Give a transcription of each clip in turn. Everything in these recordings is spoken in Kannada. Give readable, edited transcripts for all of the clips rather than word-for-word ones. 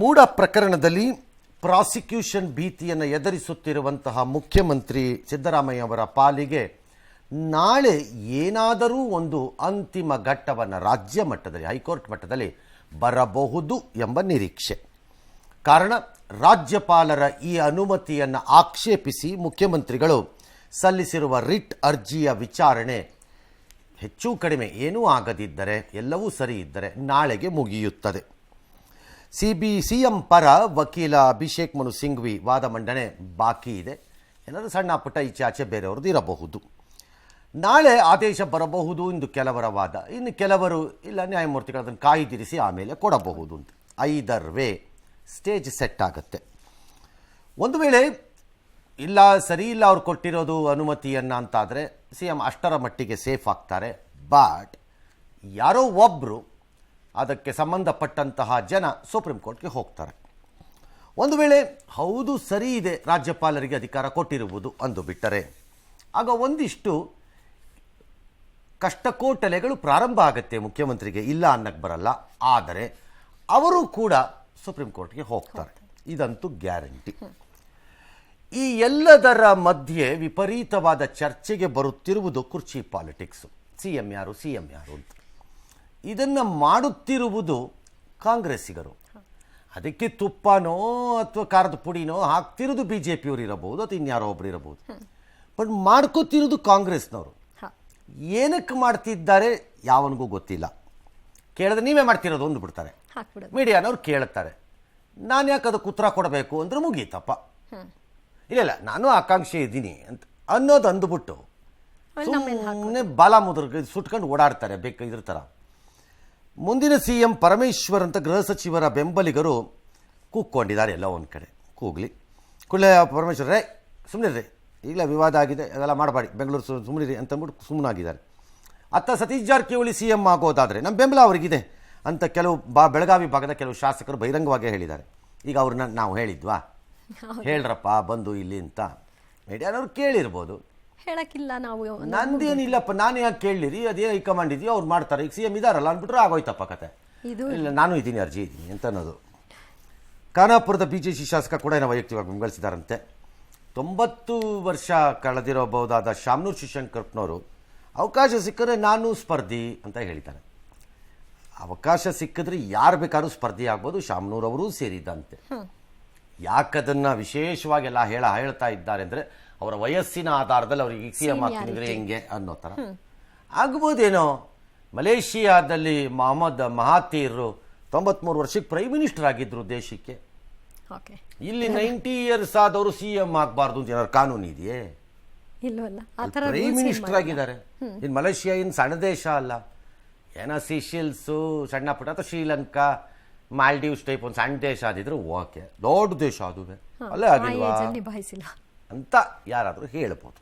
ಮೂಡ ಪ್ರಕರಣದಲ್ಲಿ ಪ್ರಾಸಿಕ್ಯೂಷನ್ ಭೀತಿಯನ್ನು ಎದುರಿಸುತ್ತಿರುವಂತಹ ಮುಖ್ಯಮಂತ್ರಿ ಸಿದ್ದರಾಮಯ್ಯ ಅವರ ಪಾಲಿಗೆ ನಾಳೆ ಏನಾದರೂ ಒಂದು ಅಂತಿಮ ಘಟ್ಟವನ್ನು ರಾಜ್ಯ ಮಟ್ಟದಲ್ಲಿ ಹೈಕೋರ್ಟ್ ಮಟ್ಟದಲ್ಲಿ ಬರಬಹುದು ಎಂಬ ನಿರೀಕ್ಷೆ. ಕಾರಣ, ರಾಜ್ಯಪಾಲರ ಈ ಅನುಮತಿಯನ್ನು ಆಕ್ಷೇಪಿಸಿ ಮುಖ್ಯಮಂತ್ರಿಗಳು ಸಲ್ಲಿಸಿರುವ ರಿಟ್ ಅರ್ಜಿಯ ವಿಚಾರಣೆ ಹೆಚ್ಚು ಕಡಿಮೆ ಏನೂ ಆಗದಿದ್ದರೆ, ಎಲ್ಲವೂ ಸರಿ ಇದ್ದರೆ ನಾಳೆಗೆ ಮುಗಿಯುತ್ತದೆ. ಸಿಎಂ ಪರ ವಕೀಲ ಅಭಿಷೇಕ್ ಮನು ಸಿಂಘ್ವಿ ವಾದ ಮಂಡನೆ ಬಾಕಿ ಇದೆ. ಏನಾದರೂ ಸಣ್ಣ ಪುಟ್ಟ ಈಚೆ ಬೇರೆಯವ್ರದ್ದು ಇರಬಹುದು. ನಾಳೆ ಆದೇಶ ಬರಬಹುದು ಎಂದು ಕೆಲವರ ವಾದ. ಇನ್ನು ಕೆಲವರು ಇಲ್ಲ, ನ್ಯಾಯಮೂರ್ತಿಗಳು ಅದನ್ನು ಕಾಯ್ದಿರಿಸಿ ಆಮೇಲೆ ಕೊಡಬಹುದು ಅಂತ. ಐದರ್ ವೇ ಸ್ಟೇಜ್ ಸೆಟ್ ಆಗುತ್ತೆ. ಒಂದು ವೇಳೆ ಇಲ್ಲ, ಸರಿ ಇಲ್ಲ ಅವ್ರು ಕೊಟ್ಟಿರೋದು ಅನುಮತಿಯನ್ನು ಅಂತಾದರೆ ಸಿಎಂ ಅಷ್ಟರ ಮಟ್ಟಿಗೆ ಸೇಫ್ ಆಗ್ತಾರೆ. ಬಟ್ ಯಾರೋ ಒಬ್ಬರು ಅದಕ್ಕೆ ಸಂಬಂಧಪಟ್ಟಂತಹ ಜನ ಸುಪ್ರೀಂ ಕೋರ್ಟ್ಗೆ ಹೋಗ್ತಾರೆ. ಒಂದು ವೇಳೆ ಹೌದು ಸರಿ ಇದೆ, ರಾಜ್ಯಪಾಲರಿಗೆ ಅಧಿಕಾರ ಕೊಟ್ಟಿರುವುದು ಅಂದು ಬಿಟ್ಟರೆ ಆಗ ಒಂದಿಷ್ಟು ಕಷ್ಟಕೋಟಲೆಗಳು ಪ್ರಾರಂಭ ಆಗುತ್ತೆ ಮುಖ್ಯಮಂತ್ರಿಗೆ, ಇಲ್ಲ ಅನ್ನಕ್ಕೆ ಬರಲ್ಲ. ಆದರೆ ಅವರು ಕೂಡ ಸುಪ್ರೀಂ ಕೋರ್ಟ್ಗೆ ಹೋಗ್ತಾರೆ, ಇದಂತೂ ಗ್ಯಾರಂಟಿ. ಈ ಎಲ್ಲದರ ಮಧ್ಯೆ ವಿಪರೀತವಾದ ಚರ್ಚೆಗೆ ಬರುತ್ತಿರುವುದು ಕುರ್ಚಿ ಪಾಲಿಟಿಕ್ಸು. ಸಿಎಂ ಯಾರು ಅಂತ ಇದನ್ನು ಮಾಡುತ್ತಿರುವುದು ಕಾಂಗ್ರೆಸ್ಸಿಗರು. ಅದಕ್ಕೆ ತುಪ್ಪನೋ ಅಥವಾ ಖಾರದ ಪುಡಿನೋ ಹಾಕ್ತಿರೋದು BJP ಇರಬಹುದು, ಅಥವಾ ಇನ್ಯಾರೋ ಒಬ್ರು ಇರಬಹುದು. ಬಟ್ ಮಾಡ್ಕೋತಿರೋದು ಕಾಂಗ್ರೆಸ್ನವರು. ಏನಕ್ಕೆ ಮಾಡ್ತಿದ್ದಾರೆ ಯಾವನಿಗೂ ಗೊತ್ತಿಲ್ಲ. ಕೇಳಿದ್ರೆ ನೀವೇ ಮಾಡ್ತಿರೋದು ಒಂದು ಬಿಡ್ತಾರೆ, ಮೀಡಿಯಾನವ್ರು ಕೇಳ್ತಾರೆ. ನಾನು ಯಾಕೆ ಅದಕ್ಕೆ ಉತ್ತರ ಕೊಡಬೇಕು ಅಂದ್ರೆ ಮುಗೀತಪ್ಪ. ಇಲ್ಲ ನಾನು ಆಕಾಂಕ್ಷೆ ಇದ್ದೀನಿ ಅಂತ ಅನ್ನೋದು ಅಂದುಬಿಟ್ಟು ಸುಮ್ಮನೆ ಬಾಲ ಮುದ್ರ ಸುಟ್ಕೊಂಡು ಓಡಾಡ್ತಾರೆ ಇದ್ರ ಥರ. ಮುಂದಿನ CM ಪರಮೇಶ್ವರ್ ಅಂತ ಗೃಹ ಸಚಿವರ ಬೆಂಬಲಿಗರು ಕೂಕ್ಕೊಂಡಿದ್ದಾರೆ. ಎಲ್ಲ ಒಂದು ಕಡೆ ಕೂಗ್ಲಿ ಕೂಡಲೇ ಪರಮೇಶ್ವರ್ ರೇ ಸುಮ್ಮನಿರ್ರಿ, ಈಗಲೇ ವಿವಾದ ಆಗಿದೆ, ಅದೆಲ್ಲ ಮಾಡಬೇಡಿ, ಬೆಂಗಳೂರು ಸುಮ್ಮನಿರಿ ಅಂತಂದ್ಬಿಟ್ಟು ಸುಮ್ಮನಾಗಿದ್ದಾರೆ. ಅತ್ತ ಸತೀಶ್ ಜಾರಕಿಹೊಳಿ CM ಆಗೋದಾದರೆ ನಮ್ಮ ಬೆಂಬಲ ಅವರಿಗಿದೆ ಅಂತ ಕೆಲವು ಬೆಳಗಾವಿ ಭಾಗದ ಕೆಲವು ಶಾಸಕರು ಬಹಿರಂಗವಾಗಿ ಹೇಳಿದ್ದಾರೆ. ಈಗ ಅವ್ರನ್ನ ನಾವು ಹೇಳಿದ್ವಾ, ಹೇಳ್ರಪ್ಪ ಬಂದು ಇಲ್ಲಿ ಅಂತ ಮೀಡಿಯಾನವ್ರು ಕೇಳಿರ್ಬೋದು. ಹೇಳಕ್ಕಿಲ್ಲ ನಾವು, ನಂದೇನಿಲ್ಲಪ್ಪ, ನಾನು ಯಾಕೆ ಕೇಳಲಿರಿ, ಅದೇ ಹೈಕಮಾಂಡ್ ಇದೆಯೋ ಅವ್ರು ಮಾಡ್ತಾರೆ, ಈಗ CM ಇದಾರಲ್ಲ ಅಂದ್ಬಿಟ್ರೆ ಆಗೋಯ್ತಪ್ಪ ಕತೆ. ಇಲ್ಲ ನಾನು ಇದ್ದೀನಿ, ಅರ್ಜಿ ಇದ್ದೀನಿ ಅಂತ ಅನ್ನೋದು. ಖಾನಾಪುರದ BJP ಶಾಸಕ ಕೂಡ ಏನೋ ವೈಯಕ್ತಿಕವಾಗಿ ಬೆಂಬಲಿಸಿದಾರಂತೆ. 90 ವರ್ಷ ಕಳೆದಿರಬಹುದಾದ ಶಾಮನೂರು ಶಿವಶಂಕರಪ್ಪನವರು ಅವಕಾಶ ಸಿಕ್ಕರೆ ನಾನು ಸ್ಪರ್ಧಿ ಅಂತ ಹೇಳಿದ್ದಾರೆ. ಅವಕಾಶ ಸಿಕ್ಕಿದ್ರೆ ಯಾರು ಬೇಕಾದ್ರೂ ಸ್ಪರ್ಧಿ ಆಗ್ಬೋದು, ಶಾಮನೂರವರು ಸೇರಿದಂತೆ. ಯಾಕದನ್ನು ವಿಶೇಷವಾಗಿ ಎಲ್ಲ ಹೇಳ್ತಾ ಇದ್ದಾರೆ ಅಂದರೆ ಅವರ ವಯಸ್ಸಿನ ಆಧಾರದಲ್ಲಿ ಅವ್ರಿಗೆ CM ಆಗ್ತಿದ್ರೆ ಹೆಂಗೆ ಅನ್ನೋ ಥರ ಆಗ್ಬೋದೇನೋ. ಮಲೇಷಿಯಾದಲ್ಲಿ ಮೊಹಮ್ಮದ್ ಮಹಾತೀರ್ 93 ವರ್ಷಕ್ಕೆ ಪ್ರೈಮ್ ಮಿನಿಸ್ಟರ್ ಆಗಿದ್ರು ದೇಶಕ್ಕೆ. ಇಲ್ಲಿ 90 ಇಯರ್ಸ್ ಆದವರು CM ಆಗಬಾರ್ದು ಅಂತ ಏನಾದ್ರು ಕಾನೂನು ಇದೆಯೇ? ಪ್ರೈಮ್ ಮಿನಿಸ್ಟರ್ ಆಗಿದ್ದಾರೆ. ಇನ್ನು ಮಲೇಷಿಯಾ ಇನ್ನು ಸಣ್ಣ ದೇಶ ಅಲ್ಲ, ಏನೋ ಸೀಶೆಲ್ಸು ಸಣ್ಣ ಪುಟ್ಟ ಅಥವಾ ಶ್ರೀಲಂಕಾ ಮಾಲ್ಡೀವ್ಸ್ ಟೈಪ್ ಒಂದು ಸಣ್ಣ ದೇಶ ಆದಿದ್ರು ಓಕೆ, ದೊಡ್ಡ ದೇಶ ಅದುವೆ ಅಲ್ಲೇ ಆಗಿಲ್ವಾ ಅಂತ ಯಾರಾದರೂ ಹೇಳ್ಬೋದು.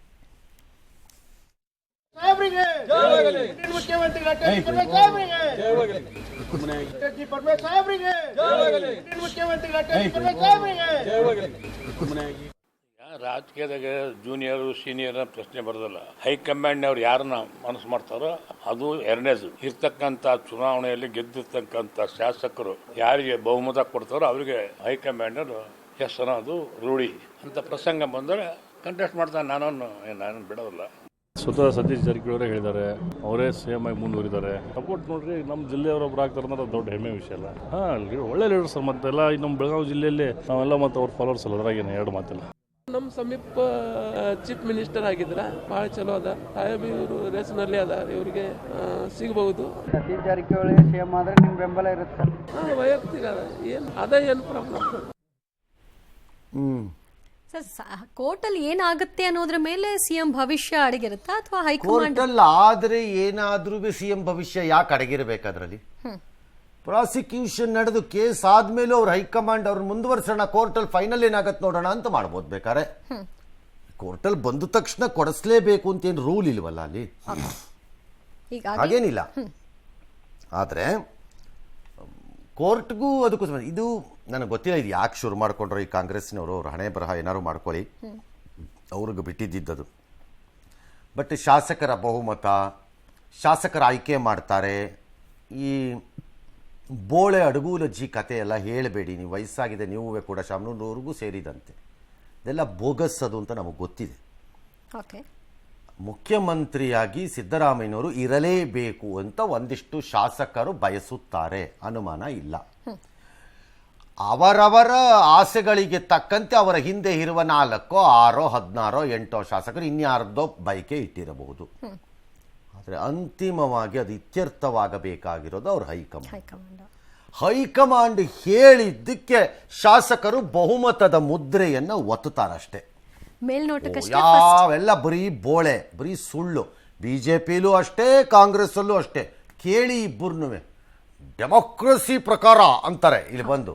ರಾಜಕೀಯದಾಗ ಜೂನಿಯರ್ ಸೀನಿಯರ್ ಪ್ರಶ್ನೆ ಬರೋದಲ್ಲ. ಹೈಕಮಾಂಡ್ನವ್ರು ಯಾರನ್ನ ಮನಸ್ಸು ಮಾಡ್ತಾರೋ ಅದು ಎರಡನೇದು. ಇರ್ತಕ್ಕಂಥ ಚುನಾವಣೆಯಲ್ಲಿ ಗೆದ್ದಿರ್ತಕ್ಕಂಥ ಶಾಸಕರು ಯಾರಿಗೆ ಬಹುಮತ ಕೊಡ್ತಾರೋ ಅವರಿಗೆ ಹೈಕಮಾಂಡ್ ಎಸ್ ಅನ್ನೋದು ರೂಢಿ. ಅಂತ ಪ್ರಸಂಗ ಬಂದರೆ ಕಂಟೆಸ್ಟ್ ಮಾಡ್ತಾನೆ. ನಾನು ಬಿಡೋದಿಲ್ಲ. ಸ್ವತಃ ಸತೀಶ್ ಜಾರಕಿಹೊಳಿ ಹೇಳಿದ್ದಾರೆ, ಅವರೇ CM ಆಗಿ ಮುಂದುವರಿದ್ದಾರೆ. ಸಪೋರ್ಟ್ ನೋಡ್ರಿ, ನಮ್ಮ ಜಿಲ್ಲೆಯವರೊಬ್ರು ಆಗ್ತಾರೆ ಅಂದ್ರೆ ದೊಡ್ಡ ಹೆಮ್ಮೆ ವಿಷಯ ಅಲ್ಲ. ಒಳ್ಳೆ ಲೀಡರ್ಸ್ ಮತ್ತೆಲ್ಲ ನಮ್ಮ ಬೆಳಗಾವಿ ಜಿಲ್ಲೆಯಲ್ಲಿ ನಾವೆಲ್ಲ ಮತ್ತು ಅವ್ರ ಫಾಲೋವರ್ಸ್ ಅಲ್ಲ, ಅದ್ರಾಗೇನು ಎರಡು ಮಾತಿಲ್ಲ. ನಮ್ಮ ಸಮೀಪ ಚೀಫ್ ಮಿನಿಸ್ಟರ್ ಆಗಿದ್ರ ಭಾಳ ಚಲೋ ಅದ. ಸಾಹೇಬ್ ಇವರು ರೇಸ್ನಲ್ಲಿ ಅದ, ಇವರಿಗೆ ಸಿಗಬಹುದು. ಸತೀಶ್ ಜಾರಕಿಹೊಳಿ CM ಆದ್ರೆ ನಿಮ್ಮ ಬೆಂಬಲ ಇರುತ್ತೆ? ವೈಯಕ್ತಿಕ ಅದ, ಏನು ಪ್ರಾಬ್ಲಮ್ ಸರ್. ಕೋರ್ಟಲ್ಲಿ ಏನಾಗುತ್ತೆ ಅನ್ನೋದ್ರ ಮೇಲೆ CM ಭವಿಷ್ಯ ಅಡಗಿರುತ್ತಾ ಅಥವಾ ಹೈಕಮಾಂಡ್ ಆದರೆ ಏನಾದ್ರೂ CM ಭವಿಷ್ಯ ಯಾಕೆ ಅಡಗಿರ್ಬೇಕು? ಅದರಲ್ಲಿ ಪ್ರಾಸಿಕ್ಯೂಷನ್ ನಡೆದು ಕೇಸ್ ಆದ್ಮೇಲೂ ಅವ್ರು ಹೈಕಮಾಂಡ್ ಅವ್ರನ್ನ ಮುಂದುವರ್ಸೋಣ, ಕೋರ್ಟಲ್ಲಿ ಫೈನಲ್ ಏನಾಗತ್ತೆ ನೋಡೋಣ ಅಂತ ಮಾಡ್ಬೋದು ಬೇಕಾರೆ. ಕೋರ್ಟಲ್ಲಿ ಬಂದ ತಕ್ಷಣ ಕೊಡಿಸ್ಲೇಬೇಕು ಅಂತ ಏನು ರೂಲ್ ಇಲ್ವಲ್ಲ ಅಲ್ಲಿ, ಹಾಗೇನಿಲ್ಲ. ಆದರೆ ಕೋರ್ಟ್ಗೂ ಅದಕ್ಕೂ ಇದು ನನಗೆ ಗೊತ್ತಿಲ್ಲ, ಇದು ಯಾಕೆ ಶುರು ಮಾಡ್ಕೊಂಡ್ರು ಈ ಕಾಂಗ್ರೆಸ್ನವರು. ಅವ್ರ ಹಣೆ ಬರಹ ಏನಾದ್ರು ಮಾಡ್ಕೊಳ್ಳಿ, ಅವ್ರಿಗೆ ಬಿಟ್ಟಿದ್ದದು. ಬಟ್ ಶಾಸಕರ ಬಹುಮತ, ಶಾಸಕರ ಆಯ್ಕೆ ಮಾಡ್ತಾರೆ, ಈ ಬೋಳೆ ಅಡಗೂಲಜ್ಜಿ ಕತೆ ಎಲ್ಲ ಹೇಳಬೇಡಿ, ನೀವು ವಯಸ್ಸಾಗಿದೆ ನೀವೂ ಕೂಡ ಶಾಮನೂರ್ವರೆಗೂ ಸೇರಿದಂತೆ, ಇದೆಲ್ಲ ಬೋಗಸ್ ಅದು ಅಂತ ನಮಗೆ ಗೊತ್ತಿದೆ. ಓಕೆ, ಮುಖ್ಯಮಂತ್ರಿಯಾಗಿ ಸಿದ್ದರಾಮಯ್ಯನವರು ಇರಲೇಬೇಕು ಅಂತ ಒಂದಿಷ್ಟು ಶಾಸಕರು ಬಯಸುತ್ತಾರೆ, ಅನುಮಾನ ಇಲ್ಲ. ಅವರವರ ಆಸೆಗಳಿಗೆ ತಕ್ಕಂತೆ ಅವರ ಹಿಂದೆ ಇರುವ 4, 6, 16, 8 ಶಾಸಕರು ಇನ್ಯಾರ್ದೋ ಬೈಕೆ ಇಟ್ಟಿರಬಹುದು. ಆದರೆ ಅಂತಿಮವಾಗಿ ಅದು ಇತ್ಯರ್ಥವಾಗಬೇಕಾಗಿರೋದು ಅವ್ರ ಹೈಕಮಾಂಡ್ ಹೇಳಿದ್ದಕ್ಕೆ ಶಾಸಕರು ಬಹುಮತದ ಮುದ್ರೆಯನ್ನು ಒತ್ತುತ್ತಾರಷ್ಟೇ. ಮೇಲ್ನೋಟಕ್ಕಷ್ಟೇ ಯಾವೆಲ್ಲ ಬರೀ ಬೋಳೆ, ಬರೀ ಸುಳ್ಳು. BJPಲೂ ಅಷ್ಟೇ, ಕಾಂಗ್ರೆಸ್ಸಲ್ಲೂ ಅಷ್ಟೇ. ಕೇಳಿ ಇಬ್ಬರನ್ನೂ ಡೆಮೋಕ್ರಸಿ ಪ್ರಕಾರ ಅಂತಾರೆ, ಇಲ್ಲಿ ಬಂದು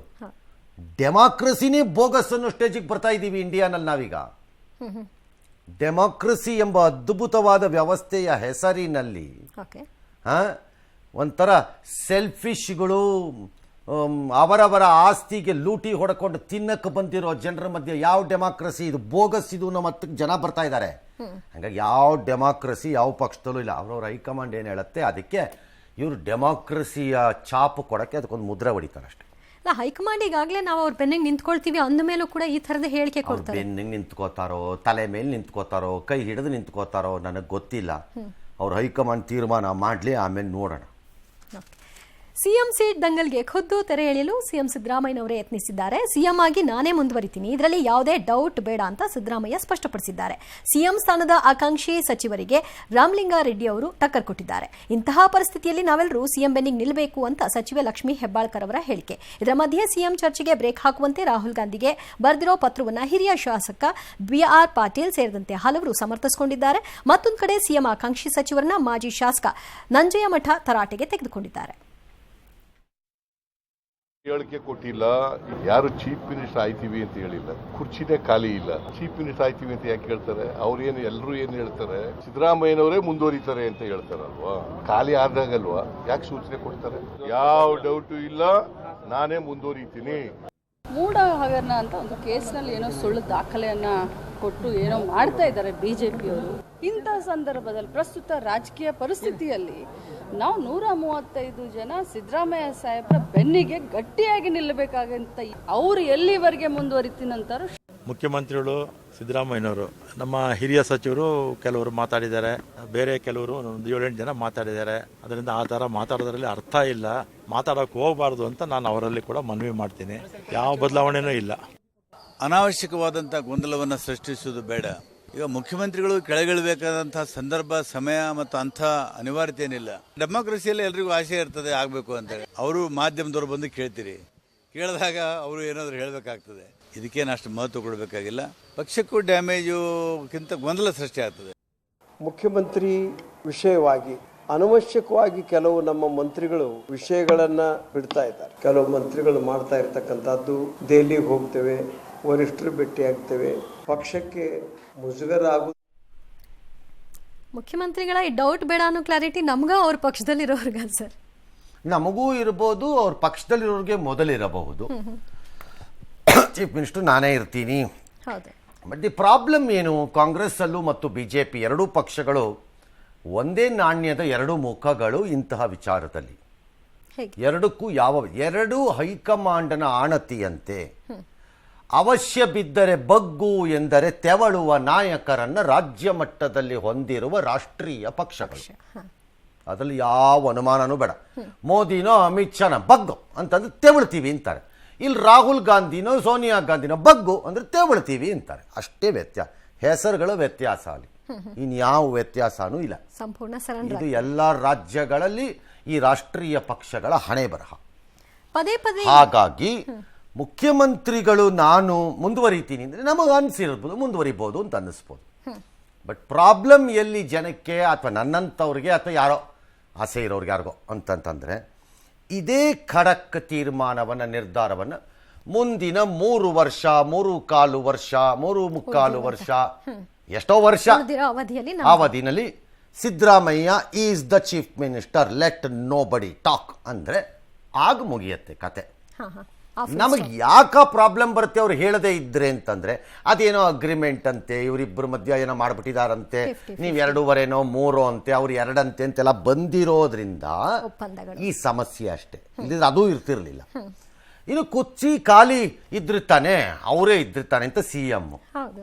ಡೆಮಾಕ್ರಸಿನೇ ಬೋಗಸ್ ಅನ್ನೋ ಸ್ಟೇಜಿಗೆ ಬರ್ತಾ ಇದ್ದೀವಿ ಇಂಡಿಯಾನಲ್ಲಿ ನಾವೀಗ. ಡೆಮಾಕ್ರಸಿ ಎಂಬ ಅದ್ಭುತವಾದ ವ್ಯವಸ್ಥೆಯ ಹೆಸರಿನಲ್ಲಿ ಒಂಥರ ಸೆಲ್ಫಿಶ್ಗಳು, ಅವರವರ ಆಸ್ತಿಗೆ ಲೂಟಿ ಹೊಡ್ಕೊಂಡು ತಿನ್ನಕ್ಕೆ ಬಂದಿರೋ ಜನರ ಮಧ್ಯೆ ಯಾವ ಡೆಮಾಕ್ರಸಿ ಇದು, ಬೋಗಸ್ ಇದು ಅನ್ನೋ ಮತ್ತಕ್ಕೆ ಜನ ಬರ್ತಾ ಇದ್ದಾರೆ. ಹಾಗಾಗಿ ಯಾವ ಡೆಮಾಕ್ರಸಿ ಯಾವ ಪಕ್ಷದಲ್ಲೂ ಇಲ್ಲ. ಅವ್ರವ್ರ ಹೈಕಮಾಂಡ್ ಏನು ಹೇಳುತ್ತೆ ಅದಕ್ಕೆ ಇವರು ಡೆಮಾಕ್ರಸಿಯ ಚಾಪು ಕೊಡೋಕ್ಕೆ ಅದಕ್ಕೊಂದು ಮುದ್ರೆ ಹೊಡಿತಾರೆ ಅಷ್ಟೇ. ಹೈಕಮಾಂಡ್ ಈಗಾಗಲೇ ನಾವು ಅವ್ರ ಬೆನ್ನಿಗೆ ನಿಂತ್ಕೊಳ್ತೀವಿ ಅಂದ ಮೇಲೂ ಕೂಡ ಈ ಥರದ ಹೇಳಿಕೆ ಕೊಡ್ತಾರೆ. ಬೆನ್ನಿಗೆ ನಿಂತ್ಕೋತಾರೋ, ತಲೆ ಮೇಲೆ ನಿಂತ್ಕೋತಾರೋ, ಕೈ ಹಿಡಿದು ನಿಂತ್ಕೋತಾರೋ ನನಗೆ ಗೊತ್ತಿಲ್ಲ. ಅವ್ರ ಹೈಕಮಾಂಡ್ ತೀರ್ಮಾನ ಮಾಡಲಿ, ಆಮೇಲೆ ನೋಡೋಣ. ಸಿಎಂ ಸೀಟ್ ದಂಗಲ್ಗೆ ಖುದ್ದು ತೆರೆ ಎಳೆಯಲು ಸಿಎಂ ಸಿದ್ದರಾಮಯ್ಯನವರೇ ಯತ್ನಿಸಿದ್ದಾರೆ. ಸಿಎಂ ಆಗಿ ನಾನೇ ಮುಂದುವರಿತೀನಿ, ಇದರಲ್ಲಿ ಯಾವುದೇ ಡೌಟ್ ಬೇಡ ಅಂತ ಸಿದ್ದರಾಮಯ್ಯ ಸ್ಪಷ್ಟಪಡಿಸಿದ್ದಾರೆ. ಸಿಎಂ ಸ್ಥಾನದ ಆಕಾಂಕ್ಷಿ ಸಚಿವರಿಗೆ ರಾಮಲಿಂಗಾರೆಡ್ಡಿ ಅವರು ಟಕ್ಕರ್ ಕೊಟ್ಟಿದ್ದಾರೆ. ಇಂತಹ ಪರಿಸ್ಥಿತಿಯಲ್ಲಿ ನಾವೆಲ್ಲರೂ ಸಿಎಂ ಬೆನ್ನಿಗೆ ನಿಲ್ಲಬೇಕು ಅಂತ ಸಚಿವೆ ಲಕ್ಷ್ಮೀ ಹೆಬ್ಬಾಳ್ಕರ್ ಅವರ ಹೇಳಿಕೆ. ಇದರ ಮಧ್ಯೆ ಸಿಎಂ ಚರ್ಚೆಗೆ ಬ್ರೇಕ್ ಹಾಕುವಂತೆ ರಾಹುಲ್ ಗಾಂಧಿಗೆ ಬರೆದಿರೋ ಪತ್ರವನ್ನು ಹಿರಿಯ ಶಾಸಕ BR ಪಾಟೀಲ್ ಸೇರಿದಂತೆ ಹಲವರು ಸಮರ್ಥಿಸಿಕೊಂಡಿದ್ದಾರೆ. ಮತ್ತೊಂದು ಕಡೆ ಸಿಎಂ ಆಕಾಂಕ್ಷಿ ಸಚಿವರನ್ನ ಮಾಜಿ ಶಾಸಕ ನಂಜಯ್ಯಮಠ ತರಾಟೆಗೆ ತೆಗೆದುಕೊಂಡಿದ್ದಾರೆ. ಹೇಳಿಕೆ ಕೊಟ್ಟಿಲ್ಲ, ಯಾರು ಚೀಫ್ ಮಿನಿಸ್ಟರ್ ಆಯ್ತೀವಿ ಅಂತ ಹೇಳಿಲ್ಲ, ಕುರ್ಚಿನೇ ಖಾಲಿ ಇಲ್ಲ. ಚೀಫ್ ಮಿನಿಸ್ಟರ್ ಆಯ್ತೀವಿ ಅಂತ ಯಾಕೆ ಹೇಳ್ತಾರೆ? ಅವ್ರೇನು ಎಲ್ಲರೂ ಏನು ಹೇಳ್ತಾರೆ, ಸಿದ್ದರಾಮಯ್ಯನವರೇ ಮುಂದುವರಿತಾರೆ ಅಂತ ಹೇಳ್ತಾರಲ್ವಾ, ಖಾಲಿ ಆದಾಗಲ್ವಾ ಯಾಕೆ ಸೂಚನೆ ಕೊಡ್ತಾರೆ? ಯಾವ ಡೌಟು ಇಲ್ಲ, ನಾನೇ ಮುಂದುವರಿತೀನಿ. ಮೂಢ ಹಗರಣ ಅಂತ ಒಂದು ಕೇಸ್ನಲ್ಲಿ ಏನೋ ಸುಳ್ಳು ದಾಖಲೆಯನ್ನ ಕೊಟ್ಟು ಏನೋ ಮಾಡ್ತಾ ಇದ್ದಾರೆ ಬಿಜೆಪಿಯವರು. ಇಂಥ ಸಂದರ್ಭದಲ್ಲಿ ಪ್ರಸ್ತುತ ರಾಜಕೀಯ ಪರಿಸ್ಥಿತಿಯಲ್ಲಿ ನಾವು 135 ಜನ ಸಿದ್ದರಾಮಯ್ಯ ಸಾಹೇಬ್ರ ಬೆನ್ನಿಗೆ ಗಟ್ಟಿಯಾಗಿ ನಿಲ್ಲಬೇಕಾಗಂತ ಅವ್ರು ಎಲ್ಲಿವರೆಗೆ ಮುಂದುವರಿತೀನಂತಾರು. ಮುಖ್ಯಮಂತ್ರಿಗಳು ಸಿದ್ದರಾಮಯ್ಯನವರು, ನಮ್ಮ ಹಿರಿಯ ಸಚಿವರು ಕೆಲವರು ಮಾತಾಡಿದ್ದಾರೆ, ಬೇರೆ ಕೆಲವರು ಒಂದು 7-8 ಜನ ಮಾತಾಡಿದ್ದಾರೆ. ಅದರಿಂದ ಆ ಥರ ಮಾತಾಡೋದ್ರಲ್ಲಿ ಅರ್ಥ ಇಲ್ಲ, ಮಾತಾಡೋಕೆ ಹೋಗಬಾರ್ದು ಅಂತ ನಾನು ಅವರಲ್ಲಿ ಕೂಡ ಮನವಿ ಮಾಡ್ತೀನಿ. ಯಾವ ಬದಲಾವಣೆನೂ ಇಲ್ಲ. ಅನಾವಶ್ಯಕವಾದಂಥ ಗೊಂದಲವನ್ನು ಸೃಷ್ಟಿಸುವುದು ಬೇಡ. ಈಗ ಮುಖ್ಯಮಂತ್ರಿಗಳು ಕೆಳಗಿಳಬೇಕಾದಂತಹ ಸಂದರ್ಭ, ಸಮಯ ಮತ್ತು ಅಂಥ ಅನಿವಾರ್ಯತೆ ಏನಿಲ್ಲ. ಡೆಮಾಕ್ರಸಿಯಲ್ಲಿ ಎಲ್ರಿಗೂ ಆಸೆ ಇರ್ತದೆ ಆಗಬೇಕು ಅಂತೇಳಿ. ಅವರು ಮಾಧ್ಯಮದವರು ಬಂದು ಕೇಳ್ತೀರಿ, ಕೇಳಿದಾಗ ಅವರು ಏನಾದರೂ ಹೇಳಬೇಕಾಗ್ತದೆ. ಇದಕ್ಕೇನು ಅಷ್ಟು ಮಹತ್ವ ಕೊಡಬೇಕಾಗಿಲ್ಲ. ಪಕ್ಷಕ್ಕೂ ಡ್ಯಾಮೇಜುಕ್ಕಿಂತ ಗೊಂದಲ ಸೃಷ್ಟಿ ಆಗ್ತದೆ. ಮುಖ್ಯಮಂತ್ರಿ ವಿಷಯವಾಗಿ ಅನವಶ್ಯಕವಾಗಿ ಕೆಲವು ನಮ್ಮ ಮಂತ್ರಿಗಳು ವಿಷಯಗಳನ್ನ ಬಿಡ್ತಾ ಇದ್ದಾರೆ. ಕೆಲವು ಮಂತ್ರಿಗಳು ಮಾಡ್ತಾ ಇರ್ತಕ್ಕಂಥದ್ದು, ದೆಹಲಿಗೆ ಹೋಗ್ತೇವೆ, ವರಿಷ್ಠರು ಭೇಟಿ ಆಗ್ತೇವೆ, ಪಕ್ಷಕ್ಕೆ ಮುಜುಗರ ಆಗುವುದು. ಮುಖ್ಯಮಂತ್ರಿಗಳ ಈ ಡೌಟ್ ಬೇಡ ಅನ್ನೋ ಕ್ಲಾರಿಟಿ ನಮ್ಗ ಅವ್ರ ಪಕ್ಷದಲ್ಲಿರೋರ್ಗ ಸರ್? ನಮಗೂ ಇರಬಹುದು, ಅವ್ರ ಪಕ್ಷದಲ್ಲಿರೋರಿಗೆ ಮೊದಲಿರಬಹುದು. ಚೀಫ್ ಮಿನಿಸ್ಟರ್ ನಾನೇ ಇರ್ತೀನಿ. ಬಟ್ ದಿ ಪ್ರಾಬ್ಲಮ್ ಏನು, ಕಾಂಗ್ರೆಸ್ ಅಲ್ಲೂ ಮತ್ತು BJP ಎರಡೂ ಪಕ್ಷಗಳು ಒಂದೇ ನಾಣ್ಯದ ಎರಡು ಮುಖಗಳು. ಇಂತಹ ವಿಚಾರದಲ್ಲಿ ಎರಡಕ್ಕೂ ಎರಡು ಹೈಕಮಾಂಡ್ನ ಆಣತಿಯಂತೆ ಅವಶ್ಯ ಬಿದ್ದರೆ ಬಗ್ಗು ಎಂದರೆ ತೆವಳುವ ನಾಯಕರನ್ನ ರಾಜ್ಯ ಮಟ್ಟದಲ್ಲಿ ಹೊಂದಿರುವ ರಾಷ್ಟ್ರೀಯ ಪಕ್ಷಗಳು. ಅದರಲ್ಲಿ ಯಾವ ಅನುಮಾನನೂ ಬೇಡ. ಮೋದಿನೋ ಅಮಿತ್ ಶಾನ ಬಗ್ಗು ಅಂತಂದ್ರೆ ತೆವಳ್ತೀವಿ ಅಂತಾರೆ. ಇಲ್ಲಿ ರಾಹುಲ್ ಗಾಂಧಿನೋ ಸೋನಿಯಾ ಗಾಂಧಿನೋ ಬಗ್ಗು ಅಂದ್ರೆ ತೆವಳ್ತೀವಿ ಅಂತಾರೆ. ಅಷ್ಟೇ ವ್ಯತ್ಯಾಸ, ಹೆಸರುಗಳ ವ್ಯತ್ಯಾಸ. ಅಲ್ಲಿ ಇನ್ಯಾವ ವ್ಯತ್ಯಾಸನೂ ಇಲ್ಲ. ಸಂಪೂರ್ಣ ಇದು ಎಲ್ಲ ರಾಜ್ಯಗಳಲ್ಲಿ ಈ ರಾಷ್ಟ್ರೀಯ ಪಕ್ಷಗಳ ಹಣೆ ಬರಹ. ಹಾಗಾಗಿ ಮುಖ್ಯಮಂತ್ರಿಗಳು ನಾನು ಮುಂದುವರಿತೀನಿ ಅಂದರೆ ನಮಗೆ ಅನಿಸಿರ್ಬೋದು, ಮುಂದುವರಿಬೋದು ಅಂತ ಅನ್ನಿಸ್ಬೋದು. ಬಟ್ ಪ್ರಾಬ್ಲಮ್ ಎಲ್ಲಿ ಜನಕ್ಕೆ ಅಥವಾ ನನ್ನಂಥವ್ರಿಗೆ ಅಥವಾ ಯಾರೋ ಆಸೆ ಇರೋರಿಗೆ ಯಾರಿಗೋ ಅಂತಂತಂದರೆ, ಇದೇ ಖಡಕ್ ತೀರ್ಮಾನವನ್ನು, ನಿರ್ಧಾರವನ್ನು ಮುಂದಿನ 3 ವರ್ಷ, 3.25 ವರ್ಷ, 3.25 ವರ್ಷ, ಎಷ್ಟೋ ವರ್ಷ ಅವಧಿನಲ್ಲಿ Siddaramaiah is the chief minister, let nobody talk ಅಂದರೆ ಆಗ ಮುಗಿಯತ್ತೆ ಕತೆ. ನಮಗೆ ಯಾಕ ಪ್ರಾಬ್ಲಮ್ ಬರುತ್ತೆ ಅವ್ರು ಹೇಳದೇ ಇದ್ರೆ ಅಂತಂದ್ರೆ ಅದೇನೋ ಅಗ್ರಿಮೆಂಟ್ ಅಂತೆ, ಇವರಿಬ್ಬರ ಮಧ್ಯ ಏನೋ ಮಾಡ್ಬಿಟ್ಟಿದಾರಂತೆ, ನೀವು 2.5 3 ಅಂತೆ, ಅವ್ರು 2 ಅಂತೆ ಅಂತೆಲ್ಲ ಬಂದಿರೋದ್ರಿಂದ ಈ ಸಮಸ್ಯೆ ಅಷ್ಟೇ. ಇಲ್ಲಿದ್ರೆ ಅದೂ ಇರ್ತಿರ್ಲಿಲ್ಲ. ಇನ್ನು ಕುರ್ಚಿ ಖಾಲಿ ಇದ್ದಿರ್ತಾನೆ, ಅವರೇ ಇದ್ದಿರ್ತಾನೆ ಅಂತ CM.